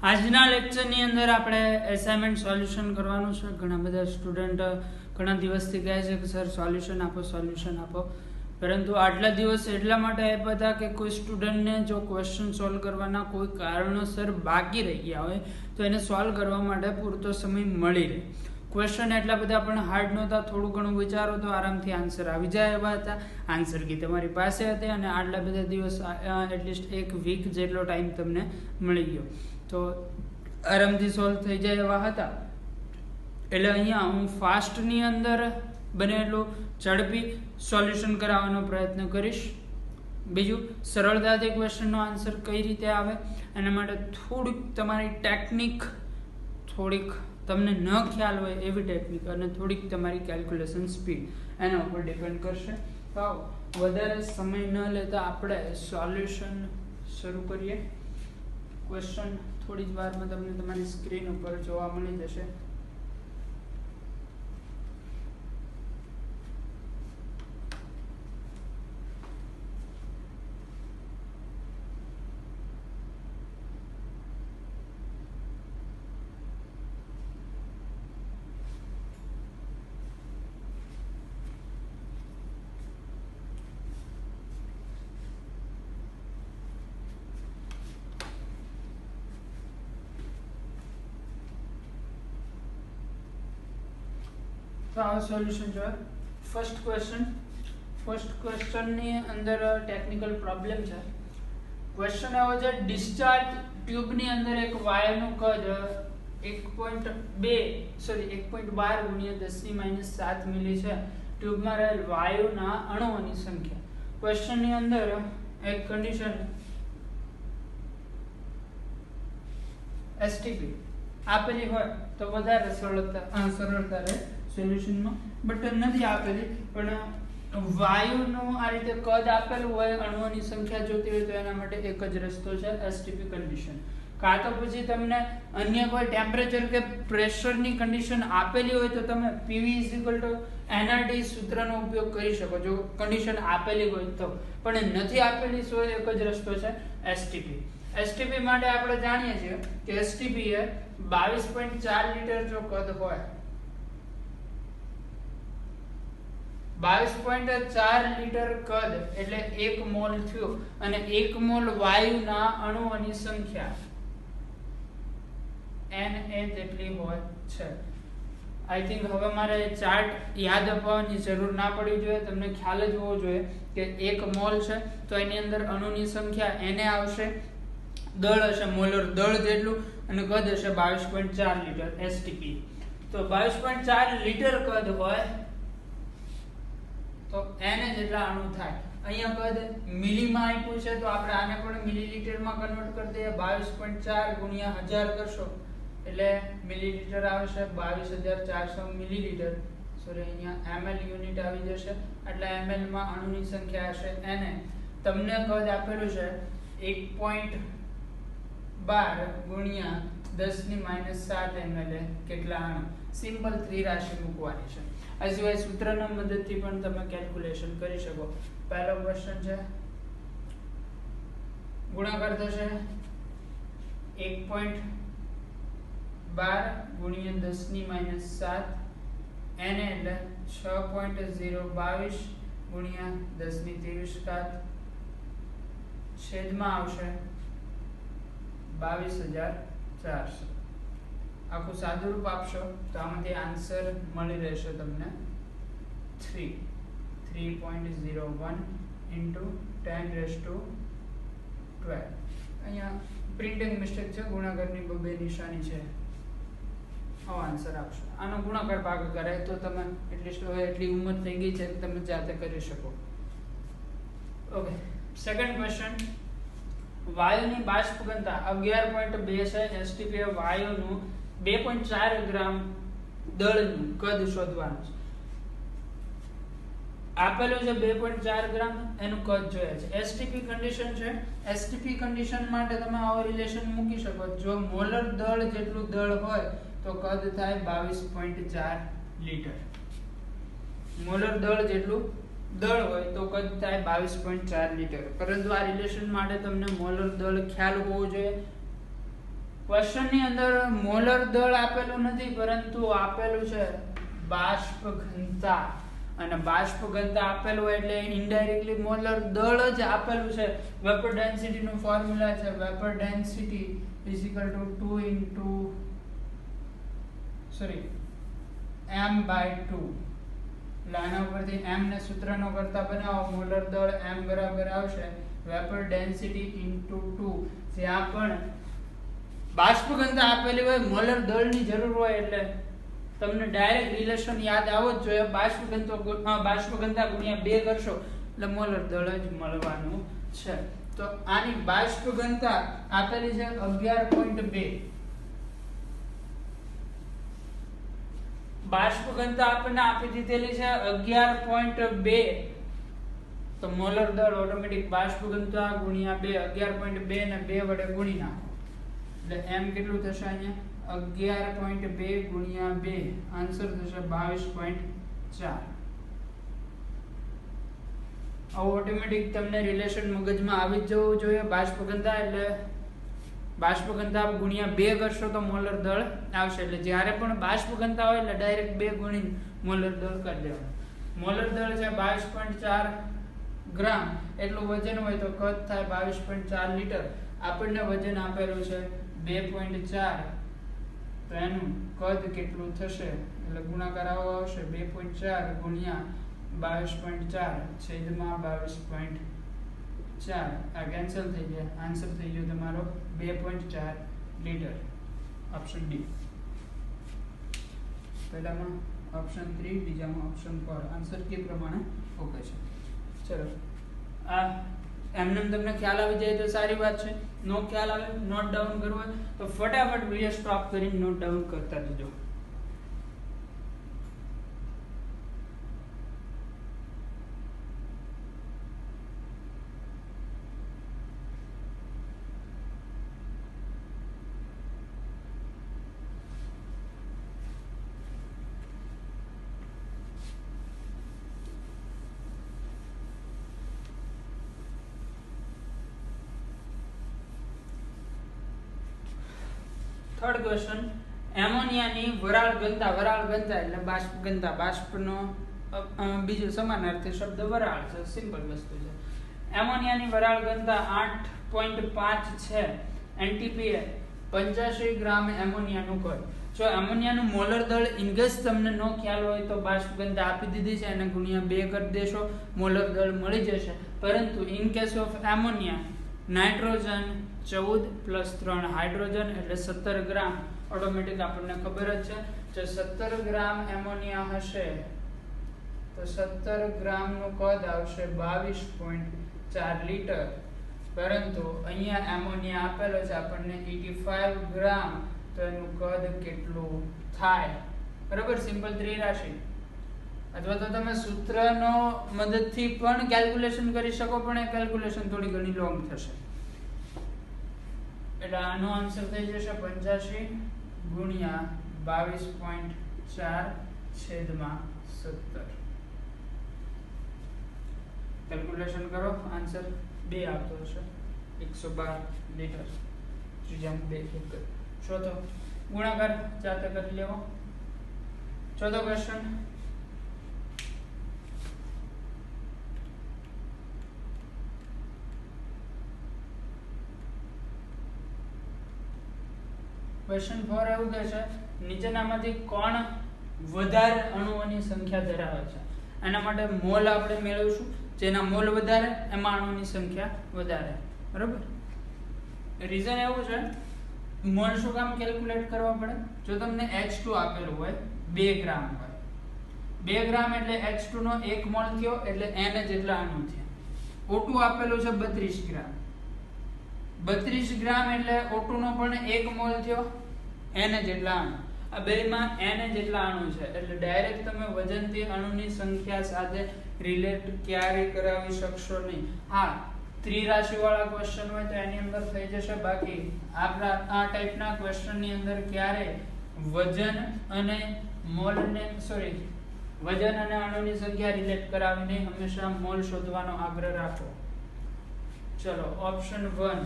આજના લેક્ચરની અંદર આપણે એસાઇનમેન્ટ સોલ્યુશન કરવાનું છે. ઘણા બધા સ્ટુડન્ટ ઘણા દિવસથી કહે છે કે સર સોલ્યુશન આપો, પરંતુ આટલા દિવસ એટલા માટે આપ્યા હતા કે કોઈ સ્ટુડન્ટને જો ક્વેશ્ચન સોલ્વ કરવાના કોઈ કારણોસર બાકી રહી ગયા હોય તો એને સોલ્વ કરવા માટે પૂરતો સમય મળી રહે. ક્વેશ્ચન એટલા બધા પણ હાર્ડ નહોતા, થોડું ઘણું વિચારો તો આરામથી આન્સર આવી જાય એવા હતા. આન્સર કી તમારી પાસે હતી અને આટલા બધા દિવસ એટલીસ્ટ એક વીક જેટલો ટાઈમ તમને મળી ગયો તો આરામથી સોલ્વ થઈ જાય એવા હતા. એટલે અહીંયા હું ફાસ્ટની અંદર બને એટલું ઝડપી સોલ્યુશન કરાવવાનો પ્રયત્ન કરીશ. બીજું, સરળતાથી ક્વેશ્ચનનો આન્સર કઈ રીતે આવે એના માટે થોડીક તમારી ટેકનિક, થોડીક તમને ન ખ્યાલ હોય એવી ટેકનિક અને થોડીક તમારી કેલ્ક્યુલેશન સ્પીડ એના ઉપર ડિપેન્ડ કરશે. તો વધારે સમય ન લેતા આપણે સોલ્યુશન શરૂ કરીએ. ક્વેશ્ચન થોડી જ વારમાં તમને તમારી સ્ક્રીન ઉપર જોવા મળી જશે. તો આ સોલ્યુશન જોઈએ. ફર્સ્ટ ક્વેશ્ચનની અંદર ટેકનિકલ પ્રોબ્લેમ છે. ક્વેશ્ચન એવો છે, ડિસ્ચાર્જ ટ્યુબની અંદર એક વાયરનું કદ 1.12 ગુણ્યા 10⁻⁷ મિલી છે. ટ્યુબમાં રહેલ વાયુના અણુઓની સંખ્યા. ક્વેશ્ચનની અંદર એક કન્ડિશન STP આપેલી હોય તો વધારે સરળતા રહે સોલ્યુશનમાં, બટ નથી આપેલી. પણ વાયુનું આ રીતે કદ આપેલું હોય, અણુઓની સંખ્યા જોતી હોય તો એના માટે એક જ રસ્તો છે, STP કન્ડિશન. કાં તો પછી તમને અન્ય કોઈ ટેમ્પરેચર કે પ્રેશરની કન્ડિશન આપેલી હોય તો તમે PV = nRT સૂત્રનો ઉપયોગ કરી શકો જો કન્ડિશન આપેલી હોય તો. પણ નથી આપેલી તો એક જ રસ્તો છે, STP. STP માટે આપણે જાણીએ છીએ કે STP એ 22.4 લીટર જો કદ હોય, 22.4 લીટર કદ એટલે 1 મોલ થયું અને 1 મોલ વાયુના અણુઓની સંખ્યા Na જેટલી હોય છે. આઈ થિંક હવે મારે ચાર્ટ યાદ અપાવવાની જરૂર ના પડવી જોઈએ, તમને ખ્યાલ જ હોવો જોઈએ કે 1 મોલ છે તો એની અંદર અણુની સંખ્યા Na આવશે, દળ હશે મોલર દળ જેટલું અને કદ હશે 22.4 લીટર STP. તો 22.4 લીટર કદ હોય તો Na જેટલા અણુ થાય. અહીંયા કદ મિલીમાં આપ્યું છે તો આપણે આને પણ મિલીલીટરમાં કન્વર્ટ કરી દઈએ. 22.4 ગુણ્યા 1000 કરશો એટલે મિલીલીટર આવશે, 22400 મિલીલીટર. સોરી, અહીંયા ml યુનિટ આવી જશે. એટલે ml માં અણુની સંખ્યા હશે Na. તમને કદ આપેલું છે 1.12 ગુણ્યા 10⁻⁷ ml કેટલા અણુ. સિમ્પલ ત્રિરાશિ મૂકવાની છે. આ સિવાય સૂત્રના મદદથી પણ તમે કેલ્ક્યુલેશન કરી શકો. પહેલો ક્વેશ્ચન છે, ગુણાકાર થશે 1.12 ગુણ્યા 10⁻⁷. Na એટલે 6.022 ગુણ્યા 10⁻23 છેદમાં આવશે 22400. આખું સાદું રૂપ આપશો તો આમાંથી આન્સર મળી રહેશે તમને 3.01 into 10⁻12. અહીંયા પ્રિન્ટિંગ મિસ્ટેક છે, ગુણાકારની બે નિશાની છે. આવો આન્સર આપશો. આનો ગુણાકાર ભાગાકાર તો તમે એટલીસ્ટ હવે એટલી ઉંમર થઈ ગઈ છે કે તમે જાતે કરી શકો. ઓકે, સેકન્ડ ક્વેશ્ચન, વાયુની બાષ્પ ઘનતા 11.2 છે. STP એ વાયુનું 2.4 ગ્રામ દળનું કદ શોધવાનું છે. આપેલું છે 2.4 ગ્રામ, એનું કદ જોઈએ છે. STP કન્ડિશન છે. STP કન્ડિશન માટે તમે આવો રિલેશન મૂકી શકો. જો મોલર દળ જેટલું દળ હોય તો કદ થાય 22.4 લીટર. મોલર દળ જેટલું દળ હોય તો કદ થાય 22.4 લીટર. પરંતુ આ રિલેશન માટે તમને મોલર દળ ખ્યાલ હોવો જોઈએ. ક્વેશ્ચન ની અંદર મોલર દળ આપેલું નથી, પરંતુ આપેલું છે બાષ્પ ઘનતા, અને બાષ્પ ઘનતા આપેલું હોય એટલે ઇનડાયરેક્ટલી મોલર દળ જ આપેલું છે. વેપર ડેન્સિટી નું ફોર્મ્યુલા છે vapour density is equal to 2 into m/2. એટલે આના ઉપરથી m ને સૂત્રનો કરતા બનાવો, મોલર દળ m બરાબર આવશે વેપર ડેન્સિટી ઇન્ટુ 2. જ્યાં પણ બાષ્પ ઘનતા આપેલી હોય, મોલર દળની જરૂર હોય એટલે તમને ડાયરેક્ટ રિલેશન યાદ આવો જ જોઈએ. બાષ્પ ઘનતા ગુણ્યા 2 કરશો એટલે મોલર દળ જ મળવાનું છે. તો આની બાષ્પ ઘનતા આપેલી છે 11.2. બાષ્પ ઘનતા આપણને આપી દીધેલી છે 11.2. તો મોલર દળ ઓટોમેટિક બાષ્પ ઘનતા ગુણ્યા 2, 11.2 ને 2 વડે ગુણી નાખો એટલે m કેટલું થશે અહીંયા 11.2 ગુણ્યા 2, આન્સર થશે 22.4. આવું ઓટોમેટિક તમને રિલેશન મગજમાં આવી જ જવું જોઈએ. બાષ્પ ઘનતા એટલે બાષ્પ ઘનતા ગુણ્યા 2 કરશો તો મોલર દળ આવશે. એટલે જ્યારે પણ બાષ્પ ઘનતા હોય એટલે ડાયરેક્ટ 2 ગુણીને મોલર દળ કરી દેવાનું. મોલર દળ છે 22.4 ગ્રામ, એટલું વજન હોય તો કદ થાય 22.4 લીટર. આપણને વજન આપેલું છે 2.4, તો એનું કદ કેટલું થશે એટલે ગુણાકાર આવો આવશે 2.4 ગુણ્યા 22.4 છેદમાં 22.4. આ કેન્સલ થઈ જાય, આન્સર થઈ ગયો તમારો 2.4 લીટર. Option D. પહેલામાં ઓપ્શન 3, બીજામાં ઓપ્શન 4. આન્સર કે પ્રમાણે ઓકે છે. ચલો, આ એમને તમને ખ્યાલ આવી જાય તો સારી વાત છે. નો ખ્યાલ આવે, નોટ ડાઉન કરવો હોય તો ફટાફટ વિડિયો સ્ટોપ કરીને નોટ ડાઉન કરતા જજો. થર્ડ ક્વેશ્ચન, એમોનિયાની વરાળ ઘનતા એટલે બાષ્પ ઘનતા. બાષ્પનો બીજો સમાનાર્થી શબ્દ વરાળ છે, સિમ્પલ વસ્તુ છે. એમોનિયાની વરાળ ઘનતા 8.5 છે. એનટીપીએ 85 ગ્રામ એમોનિયાનું કદ. જો એમોનિયાનું મોલર દળ ઇનકેસ તમને નો ખ્યાલ હોય તો બાષ્પ ઘનતા આપી દીધી છે, એને ગુણ્યા 2 કરી દેશો, મોલર દળ મળી જશે. પરંતુ in case of ammonia, nitrogen 14 + 3 hydrogen એટલે 17 ગ્રામ. ઓટોમેટિક આપણને ખબર જ છે જો 17 ગ્રામ એમોનિયા હશે તો 17 ગ્રામનું કદ આવશે 22.4 લીટર. પરંતુ અહીંયા એમોનિયા આપેલો છે આપણને 85 ગ્રામ, તો એનું કદ કેટલું થાય? બરાબર, સિમ્પલ ત્રિરાશિ. અથવા તો તમે સૂત્રનો મદદથી પણ કેલ્ક્યુલેશન કરી શકો, પણ એ કેલ્ક્યુલેશન થોડી ઘણી લોંગ થશે. એટલે આનો આન્સર થઈ જશે 85 ગુણ્યા 22.4 છેદમાં 17. કેલ્ક્યુલેશન કરો, આન્સર 2 આવતો હશે, 112 લીટર. ત્રીજામાં 2 એક. ચોથો ગુણાકાર જાતે કરી લેવો. ચોથો ક્વેશ્ચન, ક્વેશ્ચન 4 એવું કહે છે નીચેનામાંથી કોણ વધારે અણુઓની સંખ્યા ધરાવે છે? એના માટે મોલ આપણે મેળવીશું, જેના મોલ વધારે એમાં અણુઓની સંખ્યા વધારે. બરાબર, રીઝન એવું છે, મોલ શું કામ કેલ્ક્યુલેટ કરવા પડે? જો તમને H2 આપેલું હોય 2 ગ્રામ હોય, 2 ગ્રામ એટલે H2 નો 1 મોલ થયો એટલે n જેટલા અણુ થયા. O2 આપેલું છે 32 ગ્રામ, 32 ગ્રામ એટલે O2 નો પણ 1 મોલ થયો, n જેટલા અણુ. આ બેમાં n જેટલા અણુ છે એટલે ડાયરેક્ટ તમે વજનથી અણુની સંખ્યા સાથે રિલેટ ક્યારે કરાવી શકશો નહીં. હા, ત્રિરાશિ વાળા ક્વેશ્ચન હોય તો એની અંદર થઈ જશે, બાકી આ ટાઈપના ક્વેશ્ચનની અંદર ક્યારે વજન અને વજન અને અણુની સંખ્યા રિલેટ કરાવીને હંમેશા મોલ શોધવાનો આગ્રહ રાખો. ચલો, ઓપ્શન 1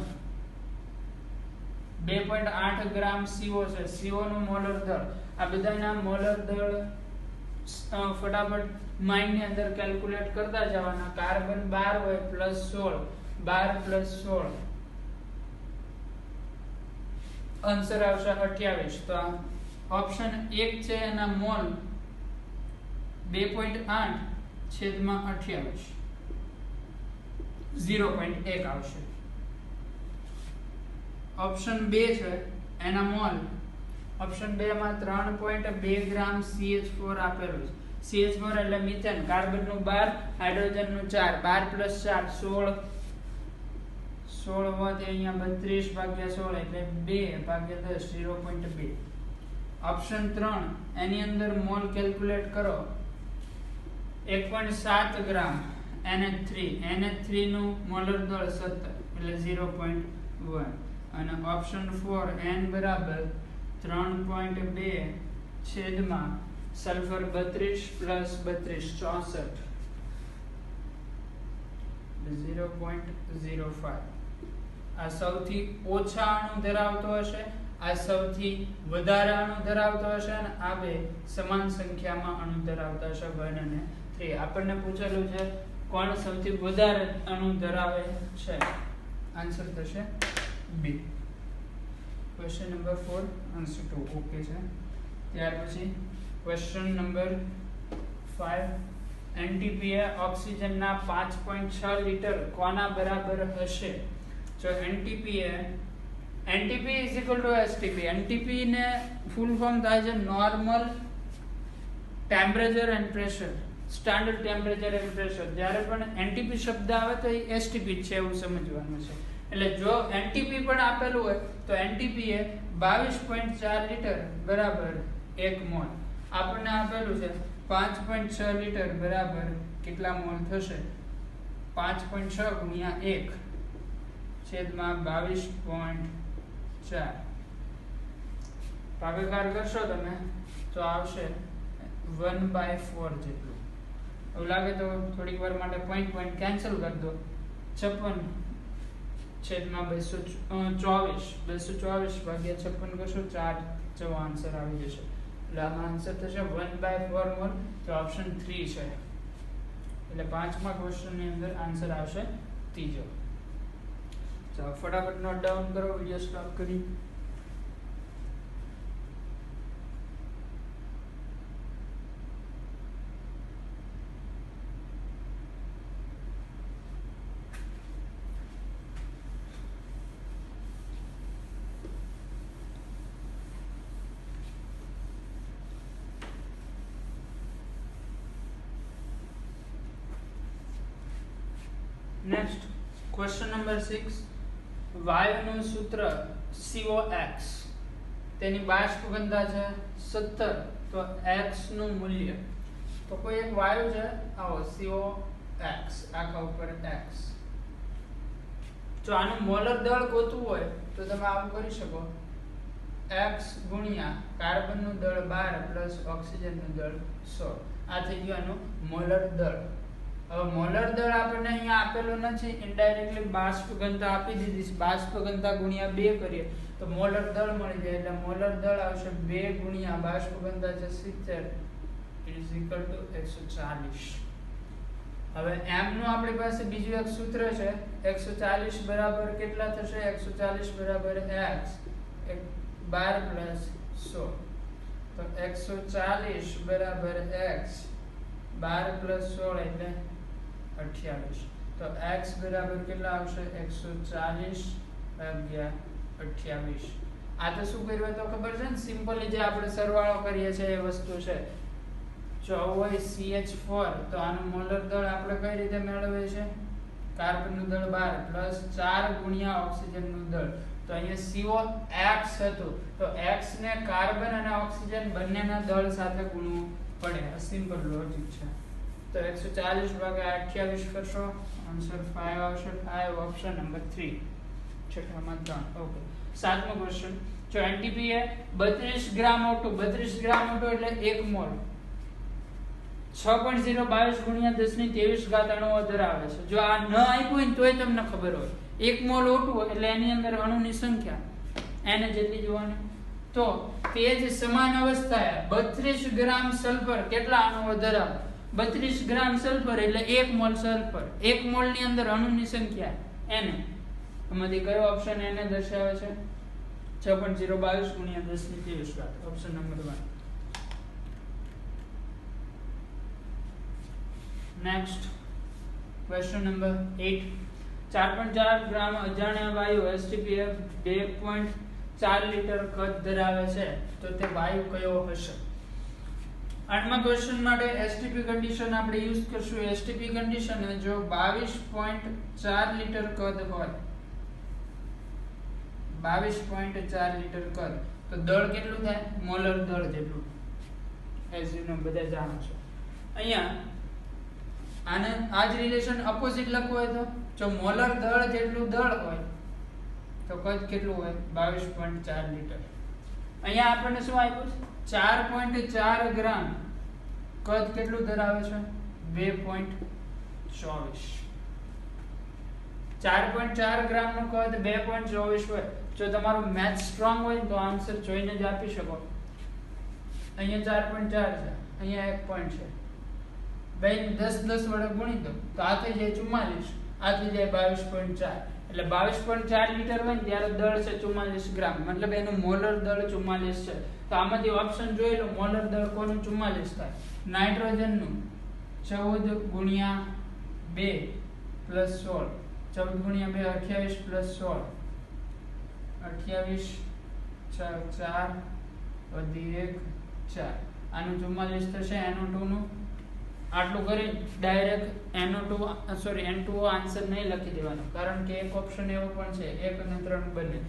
2.8 ગ્રામ CO છે. CO નું મોલર દળ. આ બધાના મોલર દળ ફટાફટ માઇન્ડ ની અંદર કેલ્ક્યુલેટ કરતા જવાના. કાર્બન 12 હોય પ્લસ 16, 12 પ્લસ 16 આન્સર આવશે 28. તો ઓપ્શન 1 છે એના મોલ 2.8 છેદમાં 28 0.1 આવશે. ઓપ્શન 2 છે એના મોલ ઓપ્શન 2 માં 3.2 ગ્રામ CH4 આપેલું છે. CH4 એટલે મિથેન. કાર્બન નું 12, હાઇડ્રોજન નું 4, 12 પ્લસ 4 16 હોવાથી અહીંયા 32 ભાગ્યા 16 એટલે 2 ભાગ્યા 10 0.2. ઓપ્શન 3 એની અંદર મોલ કેલ્ક્યુલેટ કરો 1.7 ગ્રામ NH3 નું મોલર દળ 17 એટલે 0.1. અને ઓપ્શન 4 N બરાબર 3.2 છેદમાં સલ્ફર 32 પ્લસ 32 64 0.05. આ સૌથી ઓછા અણુ ધરાવતો હશે, આ સૌથી વધારે અણુ ધરાવતો હશે અને આ બે સમાન સંખ્યામાં અણુ ધરાવતા હશે 1 અને 3. આપણને પૂછેલું છે કોણ સૌથી વધારે અણુ ધરાવે છે. આન્સર થશે બી. ક્વેશ્ચન નંબર 4 આન્સર 2 ઓકે છે. ત્યાર પછી ક્વેશ્ચન નંબર 5 NTPA ઓક્સિજનના 5.6 લિટર કોના બરાબર હશે? જો NTPA NTP is equal to STP. NTP ને ફૂલ ફોર્મ થાય છે normal temperature and pressure, standard temperature and pressure. જ્યારે પણ NTP શબ્દ આવે તો એ STP છે એવું સમજવાનું છે. એટલે જો NTP પણ આપેલું હોય તો NTP એ 22.4 લિટર બરાબર 1 મોલ. આપણને આપેલું છે 5.6 લિટર બરાબર કેટલા મોલ થશે? 5.6 ગુણ્યા 1 છેદમાં 22.4. ભાગાકાર કરશો તમે તો આવશે 1/4 જેટલું. એવું લાગે તો થોડીક વાર માટે પોઈન્ટ કેન્સલ કરી દો. 56 છેદમાં 224 ભાગ્યા 56 કરશો 4 જેવો આન્સર આવી જશે. એટલે આમાં આન્સર થશે 1/4 મોલ. તો ઓપ્શન 3 છે. એટલે 5મા ક્વેશ્ચનની અંદર આન્સર આવશે ત્રીજો. ચાલો ફટાફટ નોટ ડાઉન કરો, વિડિયો સ્ટોપ કરી. નેક્સ્ટ ક્વેશ્ચન નંબર 6 વાયુનું સૂત્ર COX, તેની બાષ્પ ઘનતા છે 17. તો x નું મૂલ્ય, તો કોઈ એક વાયુ છે આવો COX આખા ઉપર x. જો આનું મોલર દળ ગોતવું હોય તો તમે આવું કરી શકો, x ગુણ્યા કાર્બન નું દળ 12 પ્લસ ઓક્સિજન નું દળ 16. આ થઈ ગયું આનું મોલર દળ. હવે મોલર દળ આપણને અહીંયા આપેલું નથી, ઇનડાયરેક્ટલી બાષ્પ ઘનતા આપી દીધી છે. બાષ્પ ઘનતા ગુણ્યા 2 કરીએ તો મોલર દળ મળી જાય. એટલે મોલર દળ આવશે 2 ગુણ્યા બાષ્પ ઘનતા છે 70 ઇઝ ઇક્વલ ટુ 140. હવે m નું આપણી પાસે બીજું એક સૂત્ર છે. 140 બરાબર કેટલા થશે? 140 બરાબર x 12 પ્લસ 16. તો 140 બરાબર x 12 પ્લસ 16 એટલે 28. તો x બરાબર કેટલા આવશે? 140 ભાગ્યા 28. આ તો શું કર્યું તો ખબર છે ને, સિમ્પલી જે આપણે સરવાળો કરીએ છીએ એ વસ્તુ છે. જો હોય CH4 તો આનું મોલર દળ આપણે કઈ રીતે મેળવીએ છીએ? કાર્બન નું દળ 12 પ્લસ 4 ગુણ્યા ઓક્સિજન નું દળ. તો અહીંયા COX હતું તો x ને કાર્બન અને ઓક્સિજન બંનેના દળ સાથે ગુણવું પડે. આ સિમ્પલ લોજિક છે. તો 140 ભાગ્યા 28 કરશો, આન્સર 5 આવશે. 5 ઓપ્શન નંબર 3. છઠ્ઠામાં 3. ઓકે. 7મો ક્વેશ્ચન. જો NTP એ 32 ગ્રામ O2, 32 ગ્રામ O2 એટલે 1 મોલ 6.022 ગુણ્યા 1023 અણુઓ ધરાવે છે. જો આ ન આપ્યું હોય તોય તમને ખબર હોય 1 મોલ O2 એટલે એની અંદર અણુની સંખ્યા એને જેટલી જોવાની. તો તે જ સમાન અવસ્થાએ 32 ગ્રામ સલ્ફર કેટલા અણુઓ ધરાવે? 32 ગ્રામ સલ્ફર એટલે 1 મોલ સલ્ફર. 1 મોલ ની અંદર અણુની સંખ્યા n. આમાંથી કયો ઓપ્શન n દર્શાવે છે? 6.022 ગુણ્યા 10 ની 23 option number 1. Next question number 8. 4.4 ગ્રામ અજાણ્યા વાયુ STPF 2.4 લીટર કદ ધરાવે છે, તો તે વાયુ કયો હશે? 8મા ક્વેશ્ચન માટે એસટીપી કન્ડિશન આપણે યુઝ કરશું. એસટીપી કન્ડિશન જો 22.4 લીટર કદ હોય, 22.4 લીટર કદ, તો દળ કેટલું થાય? મોલર દળ જેટલું. એઝ યુ નો બધા જાણો છો. અહીંયા આને આ જ રિલેશન ઓપોઝિટ લખવું હોય તો જો મોલર દળ જેટલું દળ હોય તો કદ કેટલું હોય? 22.4 લીટર. અહીંયા આપણને શું આપ્યું છે? 4.4 ગ્રામ કદ કેટલું ધરાવે છે? 2.24. 4.4 ગ્રામ નું કદ 2.24 હોય. જો તમારું મેથ સ્ટ્રોંગ હોય તો આન્સર જોઈને જ આપી શકો. અહીંયા 4.4 છે, અહીંયા 1 પોઈન્ટ છે, બે 10 વડે ગુણી દો તો આ થઈ જાય 44, આ થઈ જાય 22.4. એટલે 22.4 લીટર હોય ને ત્યારે દળ છે 44 ગ્રામ, મતલબ એનું મોલર દળ 44 છે. તો આમાંથી ઓપ્શન જોઈ લો, મોલર દળ કોનું 44 થાય? નાઇટ્રોજનનું 14 ગુણ્યા 2 પ્લસ 16, 14 ગુણ્યા 2 28 પ્લસ 16, 28 4 વધી 1 4, આનું 44 થશે. NO2 નું આટલું કરી ડાયરેક્ટ N2O આન્સર નહીં લખી દેવાનો, કારણ કે એક ઓપ્શન એવો પણ છે 1 અને 3 બંને.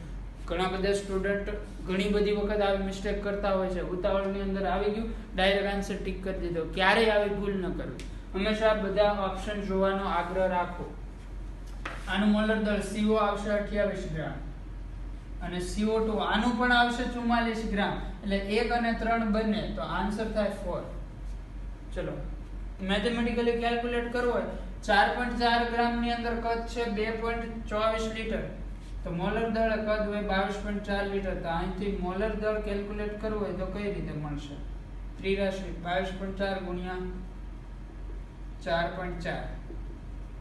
ઘણા બધા સ્ટુડન્ટ ઘણી બધી વખત આવી મિસ્ટેક કરતા હોય છે. ઉતાવળની અંદર આવી ગયું, ડાયરેક્ટ આન્સર ટીક કરી દીધો. ક્યારેય આવી ભૂલ ન કરવી. હંમેશા બધા ઓપ્શન જોવાનો આગ્રહ રાખો. આનું મોલર દળ CO આવશે 28 ગ્રામ અને CO2 આનું પણ આવશે 44 ગ્રામ. એટલે 1 અને 3 બંને, તો આન્સર થાય 4. ચલો મેથેમેટિકલી કેલ્ક્યુલેટ કરવું હોય, 4.4 ગ્રામ ની અંદર કદ છે 2.24 લીટર, તો મોલર દળ કદ હોય 22.4 લીટર. તો અહીંથી મોલર દળ કેલ્ક્યુલેટ કરવું હોય તો કઈ રીતે મળશે? ત્રિરાશિ 22.4 ગુણ્યા 4.4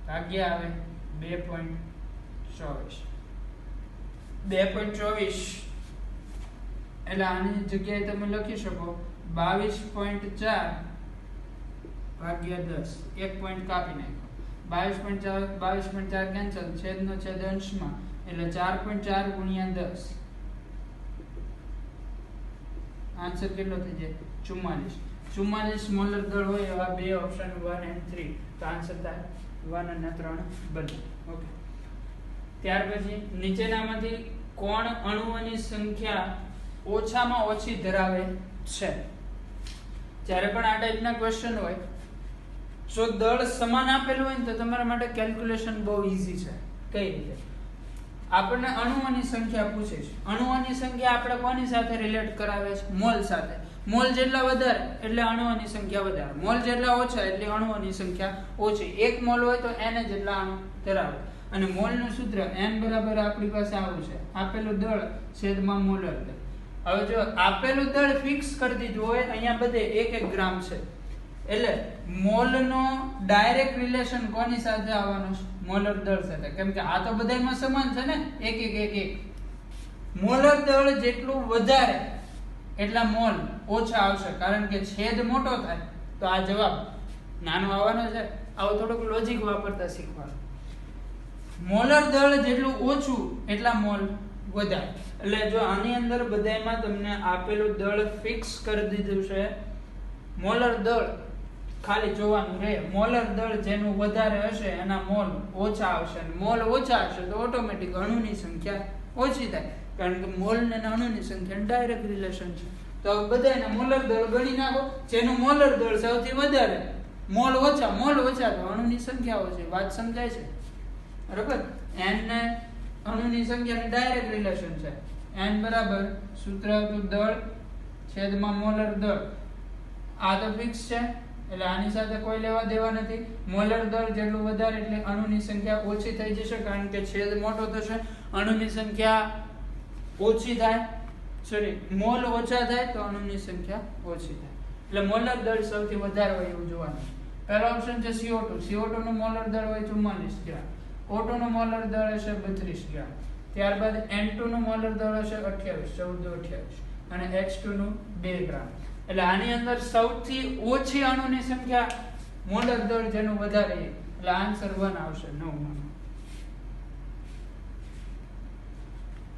ભાગ્યા આવે 2.24. 2.24 એટલે આની જગ્યાએ તમે લખી શકો 22.4 ભાગ્યા 10, 1 પોઈન્ટ કાપી નાખો. 22.4 કેન્સલ, છેદનો છેદ અંશમાં, એટલે 4.4 ગુણ્યા 10, આન્સર કેટલો થઈ જાય? 44. 44 મોલર દળ હોય એવા બે ઓપ્શન 1 અને 3, તો આન્સર થાય 1 અને 3 બંને. ઓકે. ત્યાર પછી નીચેનામાંથી કોણ અણુઓની સંખ્યા ઓછામાં ઓછી ધરાવે છે? જ્યારે પણ આ ટાઈપના ક્વેશ્ચન હોય, જો દળ સમાન આપેલું હોય ને તો તમારા માટે કેલ્ક્યુલેશન બહુ ઈઝી છે. કઈ રીતે? આપણને અણુઓની સંખ્યા પૂછે છે. અણુઓની સંખ્યા આપણે કોની સાથે રિલેટ કરાવે છે? મોલ સાથે. મોલ જેટલા વધારે એટલે અણુઓની સંખ્યા વધારે, મોલ જેટલા ઓછા એટલે અણુઓની સંખ્યા ઓછી. 1 મોલ હોય તો n જેટલા અણુ ધરાવે. અને મોલનું સૂત્ર n બરાબર આપણી પાસે આવું છે, આપેલું દળ છેદમાં મોલર દળ. હવે જો આપેલું દળ ફિક્સ કરી દીધું હોય, અહીંયા બધે 1 ગ્રામ છે, એટલે મોલનો ડાયરેક્ટ રિલેશન કોની સાથે આવવાનો છે? મોલર દળ સાથે. કેમ કે આ તો બધાયમાં સમાન છે ને, 1. મોલર દળ જેટલું વધારે એટલા મોલ ઓછા આવશે, કારણ કે છેદ મોટો થાય તો આ જવાબ નાનો આવવાનો છે. આવું થોડુંક લોજિક વાપરતા શીખવાનું. મોલર દળ જેટલું ઓછું એટલા મોલ વધારે. એટલે જો આની અંદર બધાયમાં તમને આપેલું દળ ફિક્સ કરી દીધું છે, મોલર દળ ખાલી જોવાનું રહે. મોલર દળ જેનું વધારે હશે એના મોલ ઓછા આવશે, અને મોલ ઓછા હશે તો ઓટોમેટિક અણુની સંખ્યા ઓછી થાય, કારણ કે મોલ ને અણુની સંખ્યા ડાયરેક્ટ રિલેશન છે. તો બધાયના મોલર દળ ગણી નાખો, જેનું મોલર દળ સૌથી વધારે, મોલ ઓછા તો અણુની સંખ્યા ઓછી. વાત સમજાય છે? બરાબર. n ને અણુની સંખ્યાની ડાયરેક્ટ રિલેશન છે. n બરાબર સૂત્ર હતું દળ છેદમાં મોલર દળ. આ તો ફિક્સ છે, એટલે આની સાથે કોઈ લેવા દેવા નથી. મોલર દળ જેટલું વધારે એટલે અણુની સંખ્યા ઓછી થઈ જશે, કારણ કે છેદ મોટો થશે. અણુની સંખ્યા ઓછી થાય, સોરી મોલ ઓછા થાય તો અણુની સંખ્યા ઓછી થાય. એટલે મોલર દળ સૌથી વધારે હોય એવું જોવાનું. પહેલો ઓપ્શન છે CO2. CO2 નું મોલર દળ હોય 44 ગ્રામ. O2 નું મોલર દળ હશે 32 ગ્રામ. ત્યારબાદ N2 નું મોલર દળ હશે 28 અને H2 નું 2 ગ્રામ. એટલે આની અંદર સૌથી ઓછી અણુની સંખ્યા મોલર દળ જેનું વધારે એટલે આન્સર 1 આવશે 9 માં.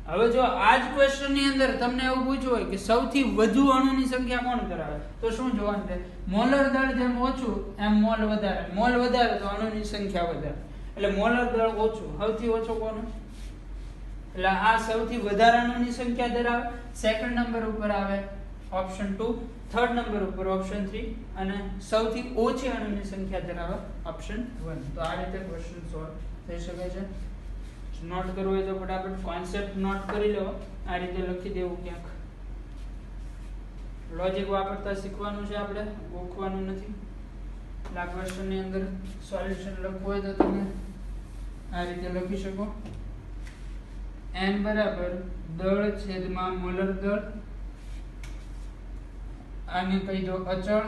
હવે જો આ જ ક્વેશ્ચન ની અંદર તમને એવું પૂછ્યું હોય કે સૌથી વધુ અણુની સંખ્યા કોણ ધરાવે તો શું જોવાનું છે? મોલર દળ જેમ ઓછું એમ મોલ વધારે. મોલ વધારે તો અણુની સંખ્યા વધારે. એટલે મોલર દળ ઓછું, સૌથી ઓછું કોનું? એટલે આ સૌથી વધારે અણુની સંખ્યા ધરાવે. સેકન્ડ નંબર ઉપર આવે ઓપ્શન 2, થર્ડ નંબર ઉપર ઓપ્શન 3 અને સૌથી ઓછી અણુની સંખ્યા ધરાવે ઓપ્શન 1. તો આ રીતે ક્વેશ્ચન સોલ્વ થઈ શકે છે. નોટ કરવું હોય તો ફટાફટ કોન્સેપ્ટ નોટ કરી લો. આ રીતે લખી દેવું ક્યાંક. લોજિક વાપરતા શીખવાનું છે, આપણે ગોખવાનું નથી. આ ક્વેશ્ચન ની અંદર સોલ્યુશન લખવું હોય તો તમે આ રીતે લખી શકો. n બરાબર દળ છેદમાં મોલર દળ. આને કહી દો અચળ.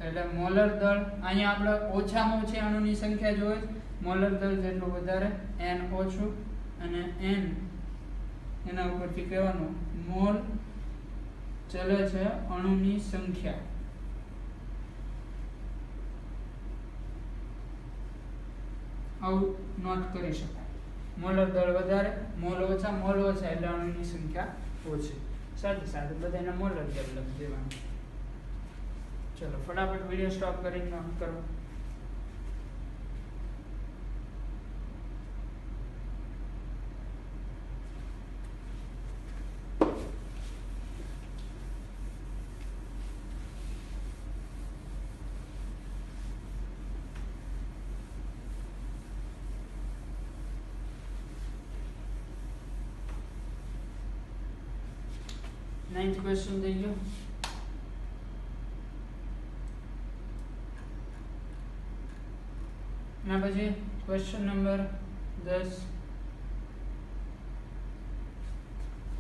એટલે મોલર દળ અહીંયા આપણે ઓછામાં ઓછી અણુની સંખ્યા જોઈએ. મોલર દળ જેટલું વધારે n ઓછું અને n એના ઉપરથી કહેવાનું મોલ ચલે છે અણુની સંખ્યા. આવું નોટ કરી શકાય. મોલર દળ વધારે, મોલ ઓછા એટલે અણુની સંખ્યા ઓછી. સાથે સાથે બધાના મોલર દળ લખી દેવાનું. ચલો ફટાફટ વિડિયો સ્ટોપ કરીને નોટ કરો. નાઇન્થ ક્વેશ્ચન થઈ ગયો. ના પછી ક્વેશ્ચન નંબર 10.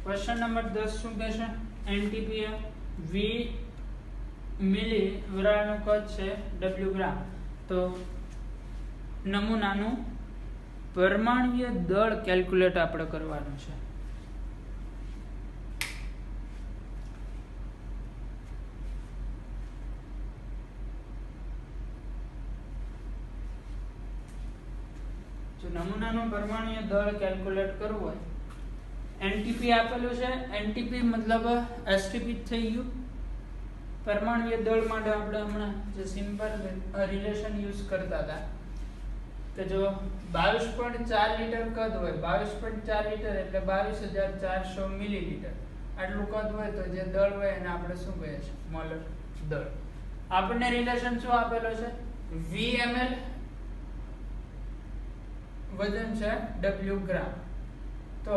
ક્વેશ્ચન નંબર 10 શું કહે છે? એનટીપી 20 મિલી વરાળનું કદ છે W ગ્રામ. તો નમૂનાનું પરમાણુય દળ કેલ્ક્યુલેટ આપણે કરવાનું છે. નમૂનાનું પરમાણુય દળ કેલ્ક્યુલેટ કરવું હોય, એનટીપી આપેલું છે. એનટીપી મતલબ એસટીપી થઈ ગયું. પરમાણુય દળ માટે આપણે હમણાં જે સિમ્પલ રિલેશન યુઝ કરતા હતા કે જો 22.4 લીટર કદ હોય, 22.4 લીટર એટલે 22,400 મિલીલીટર આટલું કદ હોય તો જે દળ હોય એને આપણે શું કહીએ છીએ? મોલર દળ. આપણને રિલેશન શું આપેલો છે? VmL વજન છે W ગ્રામ. તો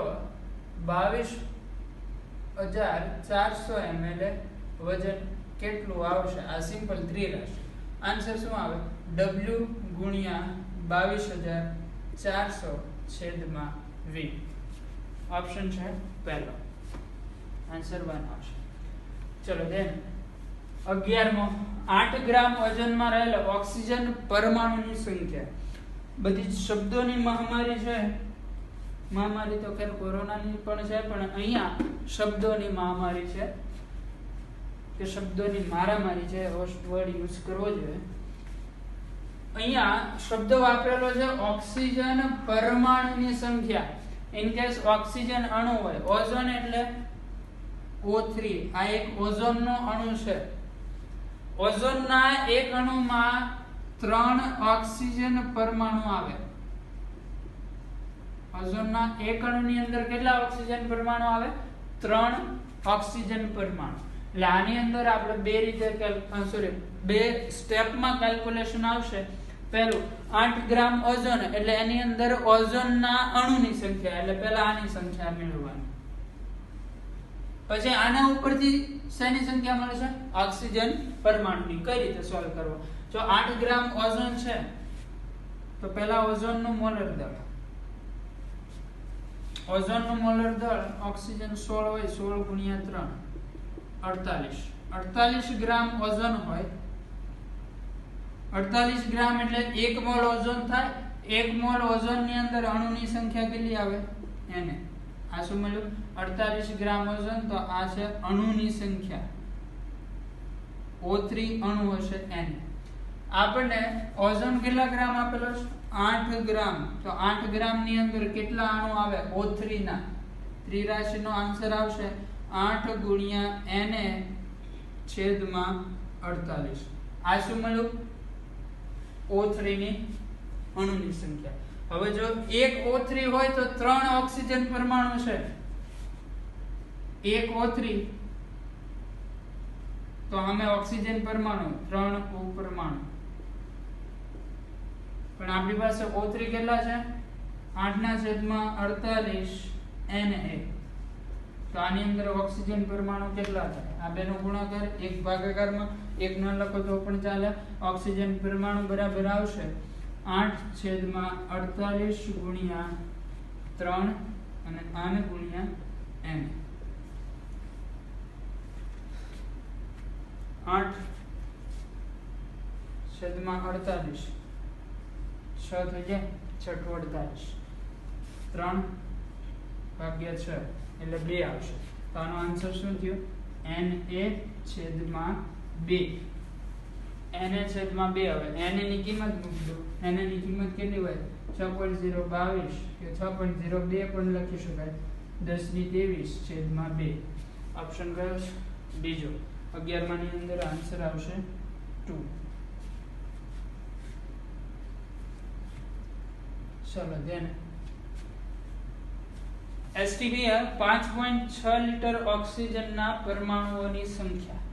22,400 ml વજન કેટલું આવશે? આ સિમ્પલ ત્રિરાશિ. આન્સર શું આવે? W ગુણ્યા 22,400 છેદમાં V. ઓપ્શન છે પહેલો. આન્સર 1 આવશે. ચલો દેન 11મો 8 ગ્રામ વજનમાં રહેલા ઓક્સિજન પરમાણુની સંખ્યા. બધી શબ્દોની મહામારી છે. મહામારી તો ખેર કોરોનાની પણ છે, પણ અહીંયા શબ્દોની મહામારી છે કે શબ્દોની મારામારી છે. વર્ડ યુઝ કરવો જોઈએ. અહીંયા શબ્દ વાપરેલો છે ઓક્સિજન પરમાણુની સંખ્યા. ઇન કેસ ઓક્સિજન અણુ હોય, ઓઝોન એટલે O3. આ એક ઓઝોનનો અણુ છે. ઓઝોનના એક અણુમાં 3 ઓક્સિજન પરમાણુ આવે. ઓઝોનના એક અણુની અંદર કેટલા ઓક્સિજન પરમાણુ આવે? 3 ઓક્સિજન પરમાણુ. એટલે આની અંદર આપણે બે સ્ટેપમાં કેલ્ક્યુલેશન આવશે. પહેલું 8 ગ્રામ ઓઝોન એટલે એની અંદર ઓઝોનના અણુની સંખ્યા, એટલે પહેલા આની સંખ્યા મેળવવાની. પછી આના ઉપરથી શેની સંખ્યા મળશે? ઓક્સિજન પરમાણુની. કઈ રીતે સોલ્વ કરવો? જો 8 ગ્રામ ઓઝોન છે તો પહેલા ઓઝોનનું મોલર દળ ઓઝોનનું મોલર દળ ઓક્સિજન 16 હોય 16 ગુણ્યા 3 48 ગ્રામ ઓઝોન હોય 48 ગ્રામ એટલે 1 મોલ ઓઝોન થાય 1 મોલ ઓઝોન ની અંદર અણુની સંખ્યા કેટલી આવે n આ શું મળ્યું 48 ગ્રામ ઓઝોન તો આ છે અણુની સંખ્યા O3 અણુ હશે n આપણને ઓઝોન કેટલા ગ્રામ આપેલો છે 8 ગ્રામ તો 8 ગ્રામ ની અંદર કેટલા અણુ આવે O3 ના ત્રિરાશીનો આન્સર આવશે 8 ગુણ્યા Na છેદમાં 48 આ શું મળ્યું O3 ની અણુની સંખ્યા હવે જો એક O3 હોય તો 3 ઓક્સિજન પરમાણુ છે એક O3 તો અમે ઓક્સિજન પરમાણુ 3 O પરમાણુ પણ આપણી પાસે O3 કેટલા છે 8/48 Na તો આની અંદર ઓક્સિજન પરમાણુ કેટલા થાય આ બેનો ગુણાકાર એક ભાગાકારમાં એક ન લખો તો પણ ચાલે ઓક્સિજન પરમાણુ બરાબર આવશે 8/48 ગુણ્યા 3 અને 8 ગુણ્યા n 8/48 6 થઈ જાય 6/48 3/6 એટલે 2 આવશે તો આનો આન્સર શું થયો Na/2 Na/2 હવે Na ની કિંમત મૂકી દો Na ની કિંમત કેટલી હોય 6.022 કે 6.02 પણ લખી શકાય 10/23/2 ઓપ્શન કયો છે બીજો 11 માં ની અંદર આન્સર આવશે 2 ચલો દેન એસટીપી 5.6 લિટર ઓક્સિજનના પરમાણુઓની સંખ્યા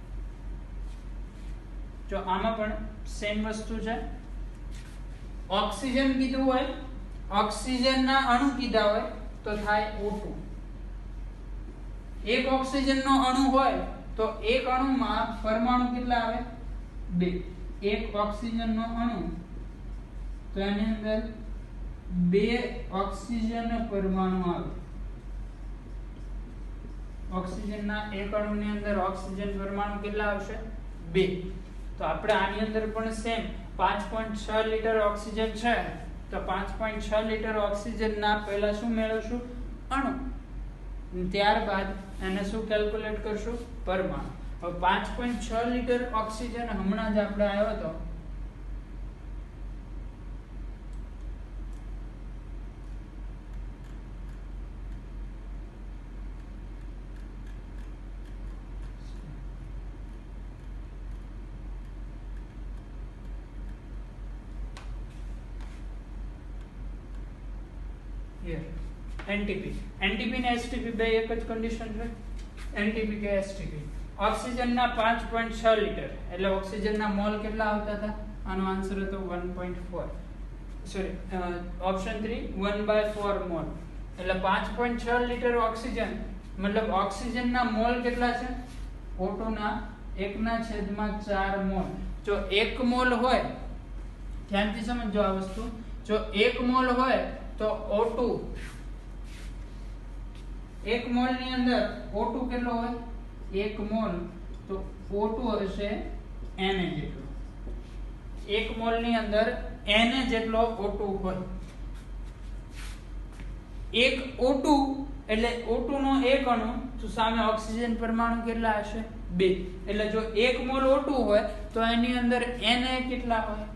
જો આમાં પણ સેમ વસ્તુ છે ઓક્સિજન કીધું હોય ઓક્સિજનના અણુ કીધા હોય તો થાય O2 એક ઓક્સિજનનો અણુ હોય તો એક અણુમાં પરમાણુ કેટલા આવે 2 એક ઓક્સિજનનો અણુ તો એની અંદર 2 ઓક્સિજન પરમાણુ આવે ઓક્સિજનના એક અણુની અંદર ઓક્સિજન પરમાણુ કેટલા આવશે 2 તો આપણે આની અંદર પણ સેમ 5.6 લિટર ઓક્સિજન છે તો 5.6 લિટર ઓક્સિજનના પહેલા શું મેળવશું અણુ ત્યારબાદ એને શું કેલ્ક્યુલેટ કરશું પરમાણુ હવે 5.6 લિટર ઓક્સિજન હમણાં જ આપણે આવ્યો હતો એનટીપી ને એસટીપી બે એક જ કન્ડિશન છે એનટીપી કે એસટીપી ઓક્સિજનના 5.6 લિટર એટલે ઓક્સિજનના મોલ કેટલા આવતા હતા આનો આન્સર હતો 1.4 સોરી ઓપ્શન 3 1/4 મોલ એટલે 5.6 લિટર ઓક્સિજન મતલબ ઓક્સિજનના મોલ કેટલા છે O2 ના 1/4 મોલ જો 1 મોલ હોય ધ્યાનથી સમજો આ વસ્તુ જો 1 મોલ હોય તો O2 1 મોલ ની અંદર O2 કેટલો હોય 1 મોલ તો O2 હશે Na જેટલો 1 મોલ ની અંદર Na જેટલો O2 હોય એક O2 એટલે O2 નો એક અણુ તો સામે ઓક્સિજન પરમાણુ કેટલા હશે 2 એટલે જો 1 મોલ O2 હોય તો એની અંદર Na કેટલા હોય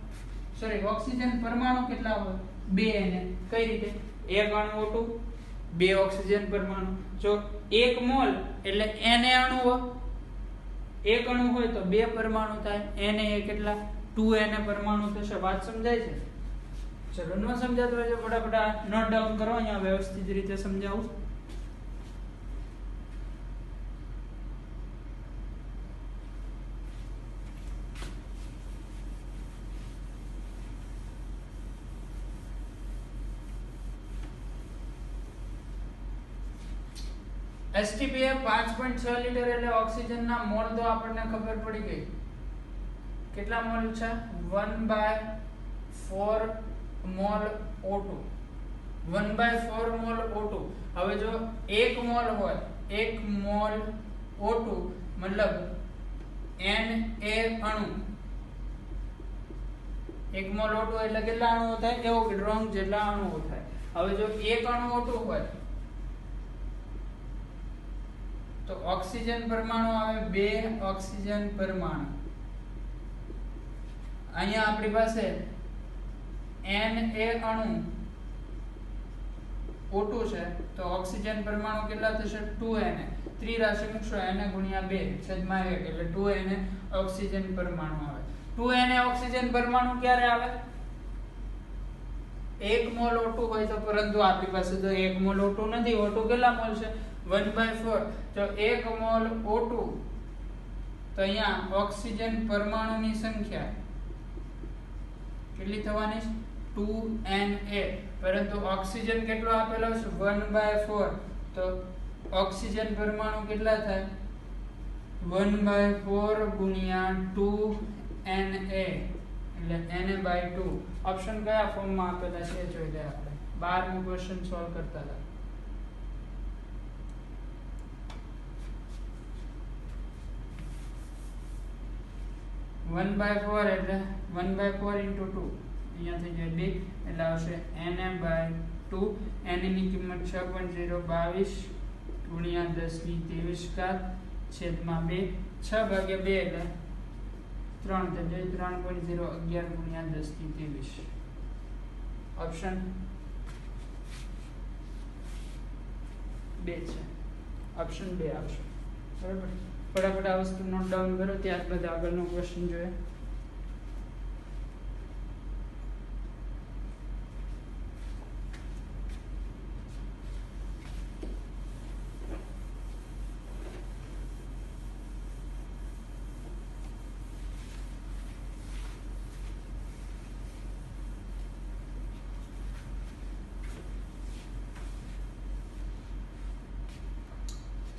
સોરી ઓક્સિજન પરમાણુ કેટલા હોય 2 Na કઈ રીતે એક અણુ O2 2 ઓક્સિજન પરમાણુ જો 1 મોલ એટલે Na અણુ હોય એક અણુ હોય તો 2 પરમાણુ થાય Na એ કેટલા 2 Na પરમાણુ થશે વાત સમજાય છે ચલો ન સમજાતો હોય ફટાફટ નોટ ડાઉન કરો અહીંયા વ્યવસ્થિત રીતે સમજાવું એસટીપી 5.6 લિટર એટલે ઓક્સિજનના મોલ તો આપણને ખબર પડી ગઈ કેટલા મોલ છે 1/4 મોલ O2 1/4 મોલ O2. હવે જો 1 મોલ હોય, 1 મોલ O2 મતલબ Na અણુ, 1 મોલ O2 એટલે કેટલા અણુઓ થાય? એવોગાડ્રો જેટલા અણુઓ થાય. હવે જો 1 અણુ O2 હોય તો ઓક્સિજન પરમાણુ આવે 2 ઓક્સિજન પરમાણુ. અહીંયા આપણી પાસે Na અણુ O2 છે તો ઓક્સિજન પરમાણુ કેટલા થશે? 2Na. ત્રિરાશિ મૂકશો Na ગુણ્યા 2 છેદમાં 1 એટલે 2Na ઓક્સિજન પરમાણુ આવે. 2Na ઓક્સિજન પરમાણુ ક્યારે આવે? 1 મોલ O2 હોય તો, પરંતુ આપણી પાસે તો 1 મોલ O2 નથી. O2 કેટલા મોલ છે? 1/4. તો 1 મોલ O2 તો અહીંયા ઓક્સિજન પરમાણુની સંખ્યા કેટલી થવાની છે? 2Na. પરંતુ ઓક્સિજન કેટલો આપેલો છે? 1/4. તો ઓક્સિજન પરમાણુ કેટલા થાય? 1/4 ગુણ્યા 2Na એટલે Na/2. ઓપ્શન કયા ફોર્મમાં આપેલા છે જોઈ લે આપણે. 12મો ક્વેશ્ચન સોલ્વ કરતા હતા. 1/4 એટલે 1/4 * 2 અહીંયા થઈ જાય 2 એટલે આવશે Na/2. Na ની કિંમત 6.022 ગુણ્યા 10⁻23 ઘાત છેદમાં 2. 6/2 એટલે 3 થઈ જાય 3.011 ગુણ્યા 10⁻23. ઓપ્શન 2 છે. ઓપ્શન 2 આવશે. બરાબર. ફટાફટ આ વસ્તુ નોટ ડાઉન કરો, ત્યારબાદ આગળનો ક્વેશ્ચન જોઈએ.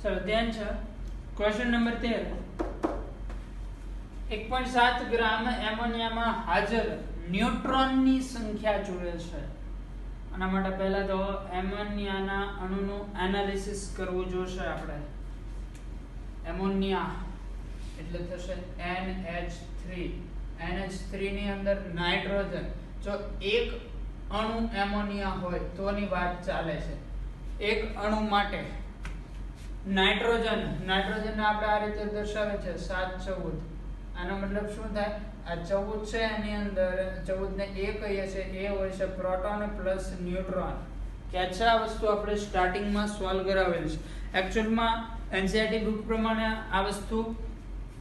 ચલો ધ્યાન છે. Question number 13. 1.7 ગ્રામ એમોનિયામાં હાજર ન્યુટ્રોનની સંખ્યા જોઈએ છે. આના માટે પહેલા તો એમોનિયાના અણુનું એનાલિસિસ કરવું જોશે આપણે. એમોનિયા એટલે થશે NH3. NH3 ની અંદર નાઇટ્રોજન. જો એક અણુ એમોનિયા હોય તોની વાત ચાલે છે. એક અણુ માટે નાઇટ્રોજન ને આપણે આ રીતે દર્શાવે છે 714. આનો મતલબ શું થાય? આ 14 છે એની અંદર 14 ને A કહીએ છે. એ હોય છે પ્રોટોન પ્લસ ન્યુટ્રોન. કે આ વસ્તુ આપણે સ્ટાર્ટિંગમાં સોલ્વ કરાવેલ છે. એકચ્યુઅલમાં NCERT બુક પ્રમાણે આ વસ્તુ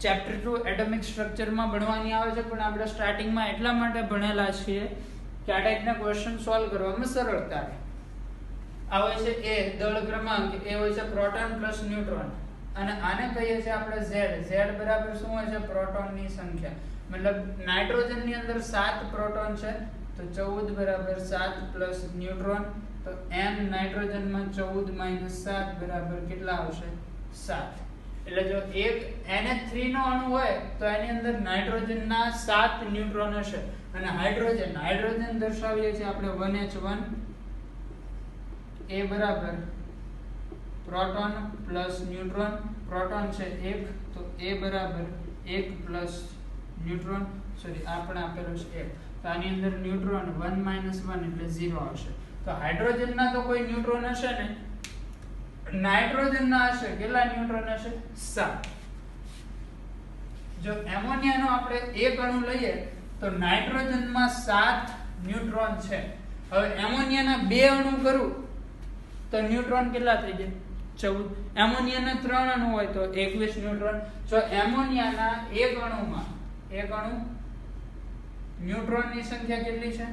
ચેપ્ટર 2 એટોમિક સ્ટ્રક્ચરમાં ભણવાની આવે છે, પણ આપણે સ્ટાર્ટિંગમાં એટલા માટે ભણેલા છીએ કે આ ટાઈપના ક્વેશ્ચન સોલ્વ કરવામાં સરળતા રહે. આ હોય છે A દળ ક્રમાંક, એ હોય છે પ્રોટોન પ્લસ ન્યુટ્રોન, અને આને કહીએ છીએ આપણે Z. Z બરાબર શું હોય છે? પ્રોટોનની સંખ્યા. મતલબ નાઇટ્રોજન ની અંદર 7 પ્રોટોન છે તો 14 બરાબર 7 પ્લસ ન્યુટ્રોન. તો n નાઇટ્રોજનમાં 14 - 7 બરાબર કેટલા આવશે? 7. એટલે જો એક NH3 નો અણુ હોય તો એની અંદર નાઇટ્રોજનના 7 ન્યુટ્રોન હશે. અને હાઇડ્રોજન દર્શાવીએ છીએ આપણે 1H1. A બરાબર પ્રોટોન પ્લસ ન્યુટ્રોન. પ્રોટોન છે 1 તો A બરાબર 1 પ્લસ ન્યુટ્રોન. સોરી આપણે આપેલું છે 1. તો આની અંદર ન્યુટ્રોન 1 - 1 એટલે 0 આવશે. તો હાઇડ્રોજનના તો કોઈ ન્યુટ્રોન હશે ને, નાઇટ્રોજનના હશે. કેટલા ન્યુટ્રોન હશે? 7. જો એમોનિયાનો આપણે એક અણુ લઈએ તો નાઇટ્રોજનમાં 7 ન્યુટ્રોન છે. હવે એમોનિયાના 2 અણુ કરું તો ન્યુટ્રોન કેટલા થઈ જાય? 14. એમોનિયાના 3 અણુ હોય તો 21 ન્યુટ્રોન. જો એમોનિયાના એક અણુમાં ન્યુટ્રોનની સંખ્યા કેટલી છે?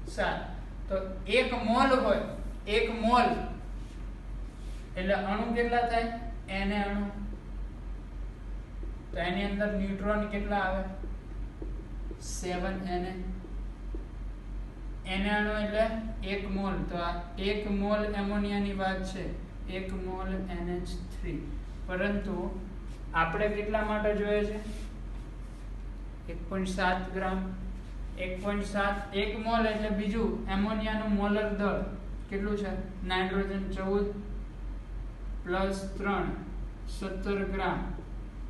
7. તો 1 મોલ હોય, 1 મોલ એટલે અણુ કેટલા થાય? Na અણુ. તો એની અંદર ન્યુટ્રોન કેટલા આવે? 7Na. Na અણુ એટલે 1 મોલ. તો આ 1 મોલ એમોનિયાની વાત છે, 1 મોલ NH3. પરંતુ આપણે કેટલા માટે જોઈએ છે? 1.7 ગ્રામ. 1.7 1 મોલ એટલે બીજું એમોનિયાનું મોલર દળ કેટલું છે નાઇટ્રોજન 14 પ્લસ 3 17 ગ્રામ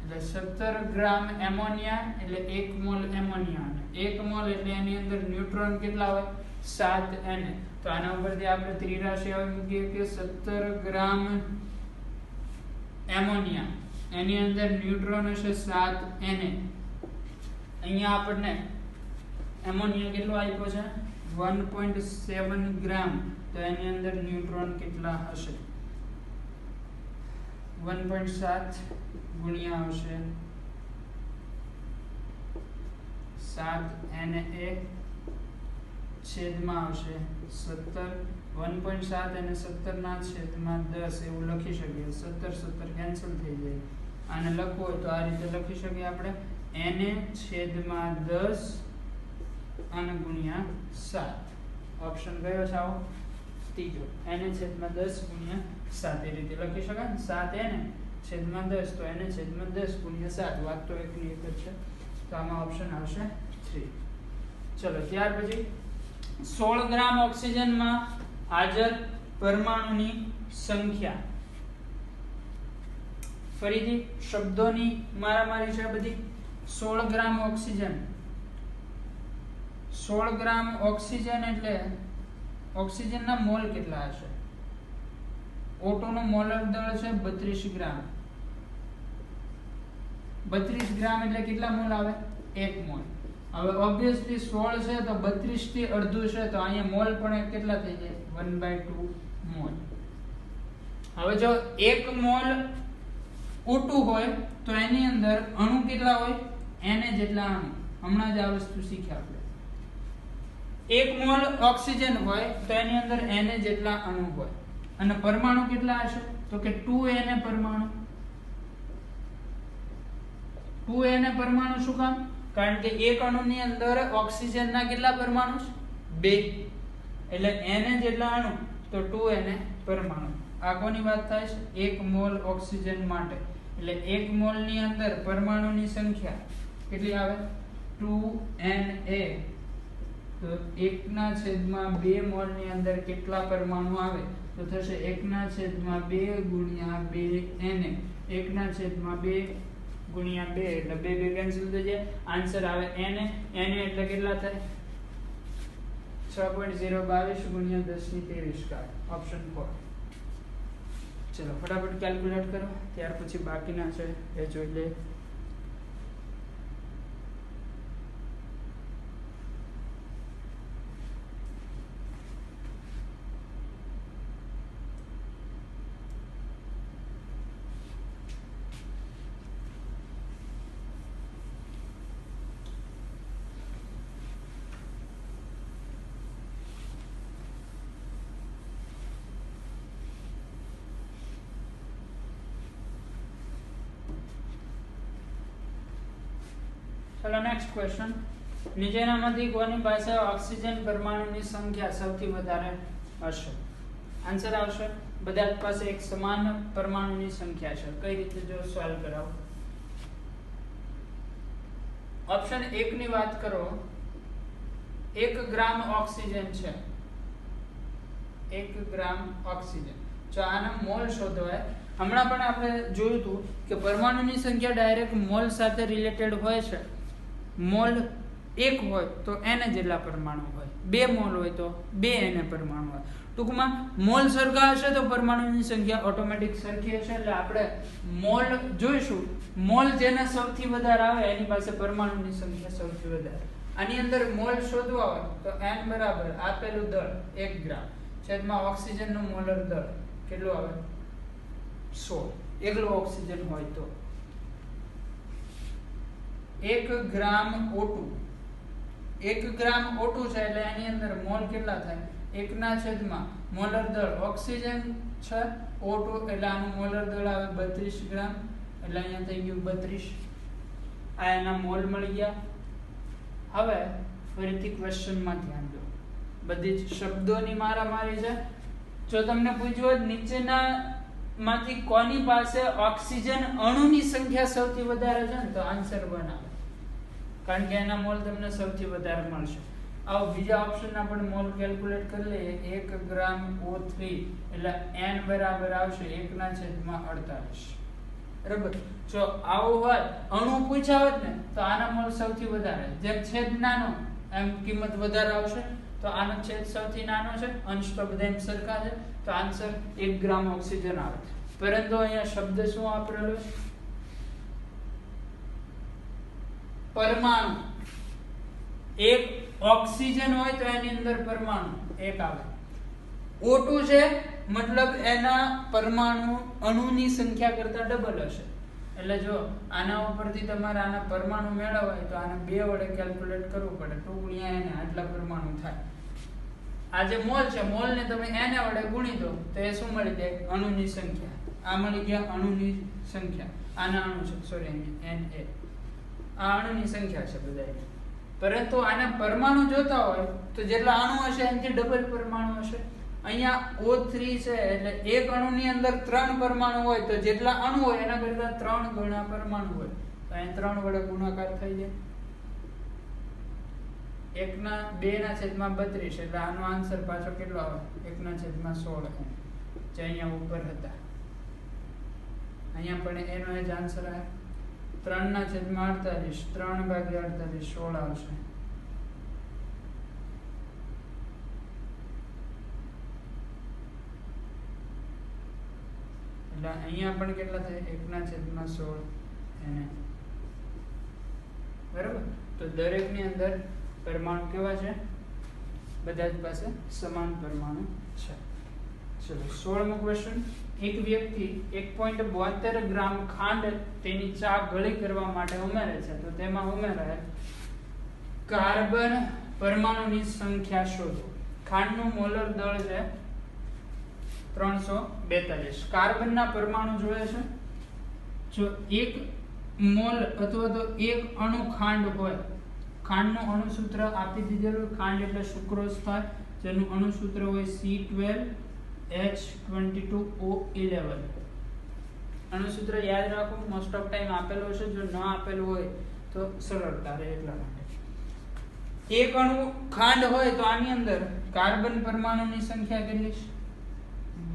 એટલે 17 ગ્રામ એમોનિયા એટલે 1 મોલ એમોનિયા અને 1 મોલ એટલે એની અંદર ન્યુટ્રોન કેટલા હોય 7 Na તો આના ઉપરથી આપણે ત્રિરાશિ આવે મૂકીએ કે 17 ગ્રામ એમોનિયા એની અંદર ન્યુટ્રોન હશે 7 Na અહીંયા આપણને એમોનિયા કેટલો આપ્યો છે 1.7 ગ્રામ તો એની અંદર ન્યુટ્રોન કેટલા હશે 1.7 ગુણ્યા આવશે 7 Na છેદમાં આવશે 17 1.7 અને 17 ના છેદમાં 10 એવું લખી શકીએ 17 કેન્સલ થઈ જાય આને લખવું હોય તો આ રીતે લખી શકીએ આપણે Na છેદમાં 10 અને ગુણ્યા 7 ઓપ્શન કયો છે આવો ત્રીજો Na છેદમાં 10 ગુણ્યા 7 એ રીતે લખી શકાય ને 7 Na છેદમાં 10 તો Na છેદમાં 10 ગુણ્યા 7 વાત તો એકની એક જ છે તો આમાં ઓપ્શન આવશે 3 ચલો ત્યાર પછી 16 ગ્રામ ઓક્સિજનમાં હાજર પરમાણુની સંખ્યા ફરીથી શબ્દોની મારામારી છે બધી 16 ગ્રામ ઓક્સિજન 16 ગ્રામ ઓક્સિજન એટલે ઓક્સિજનના મોલ કેટલા હશે O2 નો મોલર દળ છે 32 ગ્રામ 32 ગ્રામ એટલે કેટલા મોલ આવે 1 મોલ હવે ઓબ્વિયસલી 16 છે તો 32 થી અડધું છે તો અહીંયા મોલ પણ કેટલા થઈ જાય 1/2 મોલ હવે જો 1 મોલ O2 હોય તો એની અંદર અણુ કેટલા હોય Na જેટલા અણુ હમણાં જ આ વસ્તુ શીખ્યા આપણે 1 મોલ ઓક્સિજન હોય તો એની અંદર Na જેટલા અણુ હોય અને પરમાણુ કેટલા હશે તો કે 2Na પરમાણુ 2Na પરમાણુ શું કામ કારણ કે એક અણુની અંદર ઓક્સિજનના કેટલા પરમાણુ છે 2 એટલે Na જેટલા અણુ તો 2Na પરમાણુ આ કોની વાત થાય છે 1 મોલ ઓક્સિજન માટે એટલે 1 મોલ ની અંદર પરમાણુની સંખ્યા કેટલી આવે 2Na તો 1/2 મોલ ની અંદર કેટલા પરમાણુ આવે તો થશે 1/2 ગુણ્યા 2Na 1/2 ગુણ્યા 2 એટલે 2 કેન્સલ થઈ જાય આન્સર આવે Na એટલે કેટલા થાય 6.022 ગુણ્યા 1023 કાઢ ઓપ્શન 4 ચલો ફટાફટ કેલ્ક્યુલેટ કરો ત્યાર પછી બાકીના છે એ જોઈ લે चलो नेक्स्ट क्वेश्चन નીચેનામાંથી કોની પાસે ઓક્સિજન પરમાણુની સંખ્યા સૌથી વધારે હશે આન્સર આવશે બધા પાસે એક સમાન પરમાણુની સંખ્યા છે કઈ રીતે જો સોલ્વ કરાવો ઓપ્શન 1 ની વાત કરો 1 ગ્રામ ઓક્સિજન છે 1 ગ્રામ ઓક્સિજન જો આના મોલ શોધવાય હમણાં પણ આપણે જોયું હતું કે પરમાણુની સંખ્યા ડાયરેક્ટ મોલ સાથે રિલેટેડ હોય છે મોલ 1 હોય તો Na જેટલા પરમાણુ હોય 2 મોલ હોય તો 2 Na પરમાણુ હોય ટૂંકમાં મોલ સરખા હશે તો પરમાણુની સંખ્યા ઓટોમેટિક સરખી હશે એટલે આપણે મોલ જોઈશું મોલ જેને સૌથી વધારે આવે એની પાસે પરમાણુની સંખ્યા સૌથી વધારે આની અંદર મોલ શોધવા હોય તો n બરાબર આપેલું દળ 1 ગ્રામ છેદમાં ઓક્સિજનનું મોલર દળ કેટલું આવે 16 એકલો ઓક્સિજન હોય તો 1 ગ્રામ O2 1 ગ્રામ O2 છે એટલે એની અંદર મોલ કેટલા થાય 1 ના છેદમાં મોલર દળ ઓક્સિજન છે O2 એટલે આનું મોલર દળ આવે 32 ગ્રામ એટલે અહીંયા થઈ ગયું 32 આ એના મોલ મળી ગયા હવે ફરીથી ક્વેશ્ચનમાં ધ્યાન દો બધી જ શબ્દોની મારામારી છે જો તમને પૂછ્યું હોય નીચેના માંથી કોની પાસે ઓક્સિજન અણુની સંખ્યા સૌથી વધારે છે ને તો આન્સર 1 આવે કારણ કે એના મોલ તમને સૌથી વધારે મળશે. આવો બીજા ઓપ્શનના પણ મોલ કેલ્ક્યુલેટ કરી લઈએ. 1 ગ્રામ O3 એટલે n બરાબર આવશે 1/48. બરાબર. જો આવું હોય અણુ પૂછ્યા હોત ને તો આના મોલ સૌથી વધારે, જેમ છેદ નાનો એમ કિંમત વધારે આવશે. તો આનો છેદ સૌથી નાનો છે, અંશ તો બધા એમ સરખા છે, તો આન્સર 1 ગ્રામ ઓક્સિજન આવે. પરંતુ અહીંયા શબ્દ શું વાપરેલો છે? પરમાણુ. એક ઓક્સિજન હોય તો એની અંદર પરમાણુ એક આવે. O2 છે મતલબ એના પરમાણુ અણુની સંખ્યા કરતા ડબલ હશે. એટલે જો આના ઉપરથી તમારે આના પરમાણુ મેળવવા હોય તો આને 2 વડે કેલ્ક્યુલેટ કરવું પડે. 2 * n આટલા પરમાણુ થાય. આ જે મોલ છે, મોલને તમે n વડે ગુણી દો તો એ શું મળી જાય? અણુની સંખ્યા. આ મળી ગયા અણુની સંખ્યા. આના અણુ છે, સોરી અહીંયા Na. આ અણુની સંખ્યા છે બધા. પરંતુ આના પરમાણુ જોતા હોય તો જેટલા અણુ હશે એનાથી ડબલ પરમાણુ હશે. અહીંયા O3 છે એટલે એક અણુની અંદર 3 પરમાણુ હોય તો જેટલા અણુ હોય એના કરતા 3 ગણા પરમાણુ હોય. તો અહીં 3 વડે ગુણાકાર થઈ જાય. 1/2/32 એટલે આનો આન્સર પાછો કેટલો આવે? 1/16 જે અહીંયા ઉપર હતા. અહીંયા પણ એનો જ આન્સર આવે 3/48. 3/48 16 આવશે. એટલે અહીંયા પણ કેટલા થાય? 1/16 એને. બરાબર. તો દરેકની અંદર પરમાણુ કેવા છે? બધા જ પાસે સમાન પરમાણુ છે. ચલો 16મો ક્વેશ્ચન. એક વ્યક્તિ 1.72 ગ્રામ ખાંડ તેની ચા ગળી કરવા માટે ઉમેરે છે, તો તેમાં ઉમેરાય કાર્બન પરમાણુની સંખ્યા શોધો. ખાંડનું મોલર દળ છે 342. કાર્બનના પરમાણુ જોઈએ છે. જો 1 મોલ અથવા તો 1 અણુ ખાંડ હોય, ખાંડનું અણુસૂત્ર આપી દીધેલું. ખાંડ એટલે સુક્રોઝ થાય, જેનું અણુસૂત્ર હોય C12H22O11. અણુસૂત્ર યાદ રાખો, મોસ્ટ ઓફ ટાઈમ આપેલું હશે. જો ન આપેલું હોય તો સરળતા રહે એટલા માટે. એક અણુ ખાંડ હોય તો આની અંદર કાર્બન પરમાણુની સંખ્યા કેટલી છે?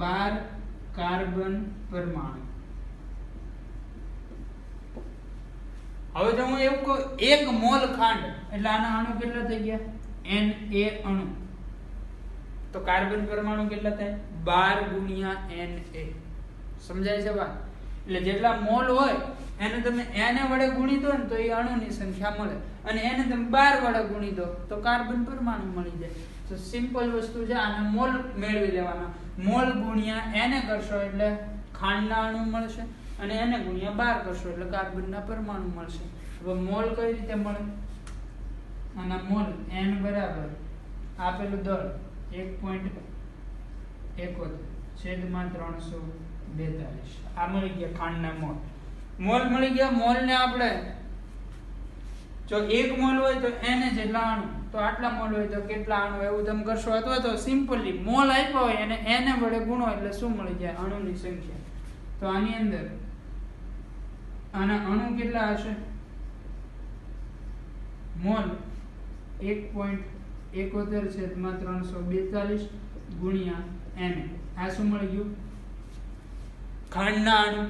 12 કાર્બન પરમાણુ. હવે જો હું એવું કહું 1 મોલ ખાંડ એટલે આના અણુ કેટલા થઈ ગયા? Na અણુ. તો કાર્બન પરમાણુ કેટલા થાય? 12 * Na. સમજાય છે વાત? એટલે જેટલા મોલ હોય એને તમે Na વડે ગુણી દો ને તો એ અણુની સંખ્યા મળે, અને એને તમે 12 વડે ગુણી દો તો કાર્બન પરમાણુ મળી જાય. તો સિમ્પલ વસ્તુ છે. આને મોલ મેળવી લેવાના. મોલ ગુણ્યા Na કરશો એટલે ખાંડના અણુ મળશે, અને એને ગુણ્યા 12 કરશો એટલે કાર્બનના પરમાણુ મળશે. હવે મોલ કઈ રીતે મળે? આના મોલ n બરાબર આપેલું દળ 1.71/342. આ મળી ગયા ખાંડના મોલ. મોલ મળી ગયા. મોલને આપણે જો 1 મોલ હોય તો n જેટલા અણુ, તો આટલા મોલ હોય તો કેટલા અણુ, એવું તમે કરશો. અથવા તો સિમ્પલી મોલ આપ્યો હોય અને n વડે ગુણો એટલે શું મળી જાય? અણુની સંખ્યા. તો આની અંદર આના અણુ કેટલા હશે? મોલ 1.71/342 ગુણ્યા n. આ શું મળી ગયું? ખાંડના અણુ.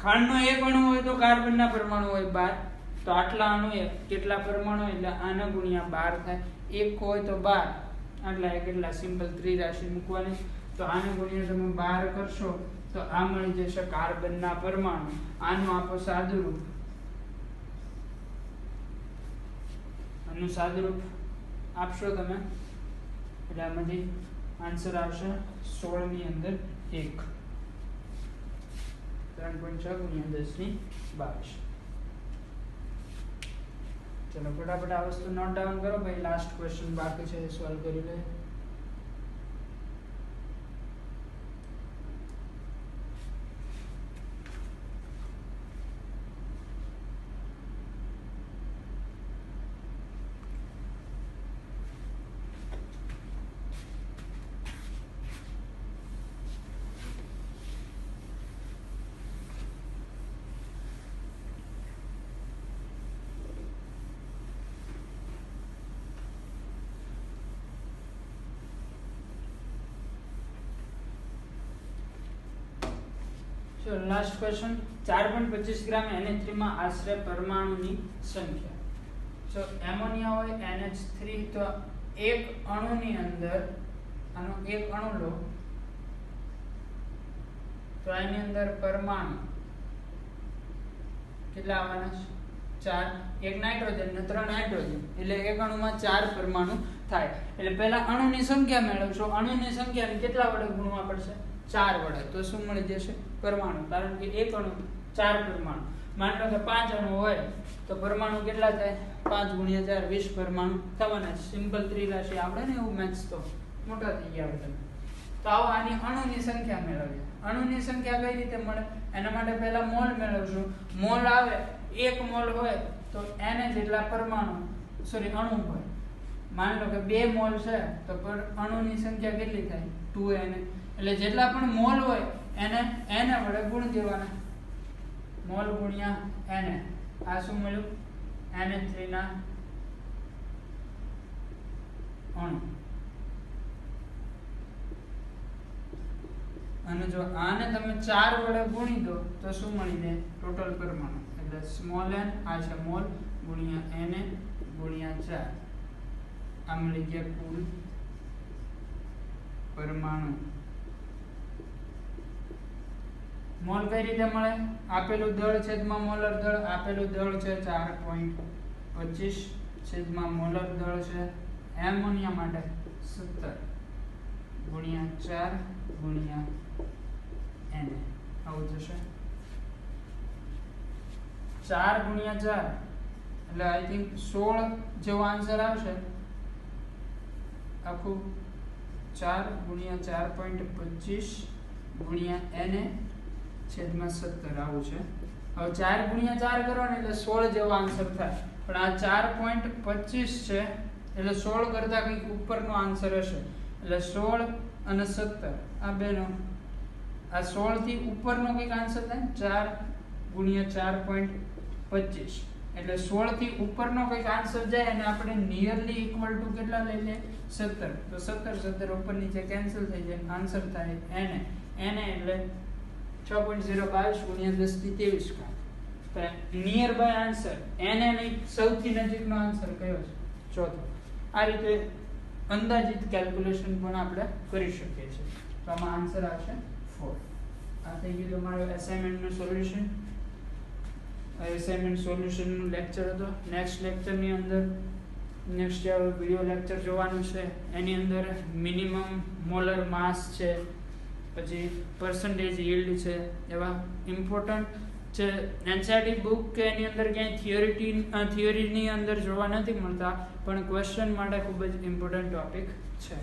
ખાંડનો એક અણુ હોય તો કાર્બનના પરમાણુ હોય 12. તો આટલા અણુ કેટલા પરમાણુ એટલે આના ગુણ્યા 12 થાય. એક હોય તો 12, આટલા કેટલા? સિમ્પલ ત્રિરાશિ મૂકવાની. તો આને ગુણ્યા તમે 12 કરશો તો આ મળી જશે કાર્બનના પરમાણુ. આનું આપો સાદુરૂપ. આનું સાદુરૂપ આપશો તમે એટલે આમાંથી આન્સર આવશે 16 ની અંદર 1. 3.6 × 10^22. ચલો ફટાફટ આ વસ્તુ નોટ ડાઉન કરો ભાઈ. લાસ્ટ ક્વેશ્ચન બાકી છે એ સોલ્વ કરી લે. તો લાસ્ટ ક્વેશ્ચન 4.25 ગ્રામ NH3 માં આશરે પરમાણુની સંખ્યા. જો એમોનિયા હોય NH3 તો એક અણુની અંદર આનો એક અણુ લો તો આની અંદર પરમાણુ કેટલા આવવાના છે? 4. એક નાઇટ્રોજન ને 3 હાઇડ્રોજન, એટલે એક અણુમાં 4 પરમાણુ થાય. એટલે પહેલા અણુની સંખ્યા મેળવશો. અણુની સંખ્યાને કેટલા વડે ગુણવા પડશે? 4 વડે. તો શું મળી જશે? પરમાણુ. કારણ કે એક અણુ 4 પરમાણુ. માની લો કે 5 અણુ હોય તો પરમાણુ કેટલા થાય? 5 ગુણ્યા 4 20 પરમાણુ થવાના. સિમ્પલ ત્રિરાશિ આવડે ને એવું મેથ્સ તો મોટા થઈ ગયા બધા. તો આવો આની અણુની સંખ્યા મેળવીએ. અણુની સંખ્યા કઈ રીતે મળે? એના માટે પહેલા મોલ મેળવશું. મોલ આવે 1 મોલ હોય તો એને જેટલા પરમાણુ અણુ હોય. માની લો કે 2 મોલ છે તો અણુની સંખ્યા કેટલી થાય? 2n. એટલે જેટલા પણ મોલ હોય એને વડે ગુણ દેવાના. મોલ ગુણ્યા n. આ શું મળ્યું? NH3 ના અણુ. અને જો આને તમે 4 વડે ગુણી દો તો શું મળી જાય? ટોટલ પરમાણુ. એટલે સ્મોલ n આ છે મોલ ગુણ્યા n ગુણ્યા 4. આ મળી ગયા કુલ પરમાણુ. મોલ કઈ રીતે મળે? આપેલું દળ છેદમાં મોલર દળ. આપેલું દળ છે 4.25 છેદમાં મોલર દળ છે એમોનિયા માટે 17 ગુણ્યા 4 ગુણ્યા n. આવું જશે 4 ગુણ્યા 4 એટલે આઈ થિંક 16 જેવો આન્સર આવશે. આખું 4 ગુણ્યા 4.25 ગુણ્યા n છેદમાં 17 આવું છે. હવે 4 ગુણ્યા 4 કરો ને એટલે 16 જેવો આન્સર થાય. પણ આ 4.25 છે એટલે 16 કરતા કંઈક ઉપરનો આન્સર હશે. એટલે 16 અને 17 આ બેનો આ 16 થી ઉપરનો કંઈક આન્સર થાય. 4 ગુણ્યા 4.25 એટલે 16 થી ઉપરનો કંઈક આન્સર જાય અને આપણે નિયરલી ઇક્વલ ટુ કેટલા લઈ લે? 17. તો 17 ઉપર નીચે કેન્સલ થઈ જાય. આન્સર થાય n એટલે 6.022 ગુણ્યા 10 થી 23 કાંઈ. તો નિયર બાય આન્સર n ની સૌથી નજીકનો આન્સર કયો છે? ચોથો. આ રીતે અંદાજિત કેલ્ક્યુલેશન પણ આપણે કરી શકીએ છીએ. તો આમાં આન્સર આવશે 4. આ થઈ ગયું તમારું અસાઇનમેન્ટનું સોલ્યુશન. અસાઇનમેન્ટ સોલ્યુશનનું લેક્ચર હતો. નેક્સ્ટ લેક્ચરની અંદર નેક્સ્ટ વિડિયો લેક્ચર જોવાનું છે. એની અંદર મિનિમમ મોલર માસ છે, પછી પર્સન્ટેજ yield છે, એવા ઇમ્પોર્ટન્ટ છે એનસીઈઆરટી બુક કે એની અંદર ક્યાંય થિયરીની અંદર જોવા નથી મળતા, પણ ક્વેશ્ચન માટે ખૂબ જ ઇમ્પોર્ટન્ટ ટોપિક છે.